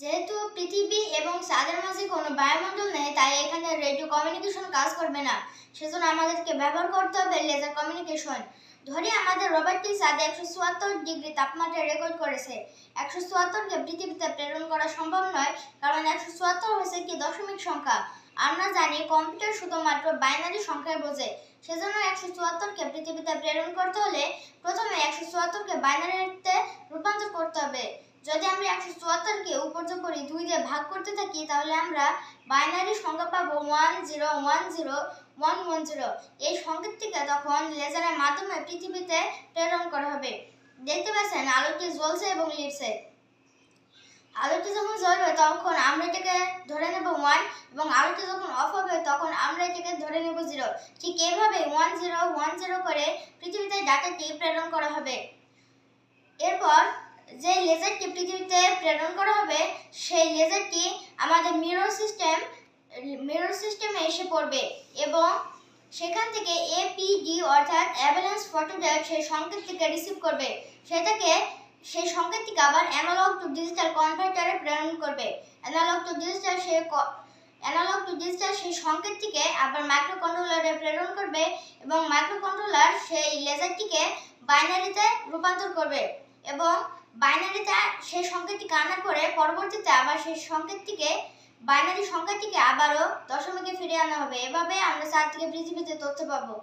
যেহেতু পৃথিবী এবং চাঁদের মাঝে কোনো বায়ুমণ্ডল নেই, তাই এখানে রেডিও কমিউনিকেশন কাজ করবে না। সেজন্য আমাদেরকে ব্যবহার করতে হবে লেজার কমিউনিকেশন। ধরি আমাদের রোবটটি চাঁদে 174 ডিগ্রি তাপমাত্রা রেকর্ড করেছে। 174কে পৃথিবীতে প্রেরণ করা সম্ভব নয়, কারণ 174 হচ্ছে একটি দশমিক সংখ্যা। আমরা জানি কম্পিউটার শুধুমাত্র বাইনারি সংখ্যায় বোঝে। সেজন্য 174কে পৃথিবীতে প্রেরণ করতে হলে প্রথমে 174কে বাইনারিতে রূপান্তর করতে হবে। যদি আমরা 174কে উপর্য করি 2 দিয়ে ভাগ করতে থাকি, তাহলে আমরা বাইনারি সংখ্যা পাবো 10101110। এই সংকেতটিকে তখন লেজারের মাধ্যমে পৃথিবীতে প্রেরণ করা হবে। দেখতে পাচ্ছেন আলোটি জ্বলছে এবং লিখছে। আলোটি যখন জ্বলবে তখন আমরা এটাকে ধরে নেব 1, এবং আলোটি যখন অফ হবে তখন আমরা এটাকে ধরে নেব 0। ঠিক এইভাবে 1010 করে পৃথিবীতে ডাটাটি প্রেরণ করা হবে। এরপর যে লেজারটি পৃথিবীতে প্রেরণ করা হবে সেই লেজারটি আমাদের মিরর সিস্টেমে এসে পড়বে এবং সেখান থেকে এপিডি অর্থাৎ অ্যাভালাঞ্চ ফটোডায়োড সেই সংকেতটিকে রিসিভ করবে। সেই সংকেতটিকে আবার অ্যানালগ টু ডিজিটাল কনভার্টারে প্রেরণ করবে। অ্যানালগ টু ডিজিটাল সেই সংকেতটিকে আবার মাইক্রোকন্ট্রোলারে প্রেরণ করবে এবং মাইক্রোকন্ট্রোলার সেই লেজারটিকে বাইনারিতে রূপান্তর করবে এবং বাইনারিতে সেই সংকেতটিকে আনার পরে পরবর্তীতে আবার সেই বাইনারি সংখ্যাটিকে আবারও দশমিকে ফিরিয়ে আনা হবে। এভাবে আমরা চাঁদ থেকে পৃথিবীতে তথ্য পাবো।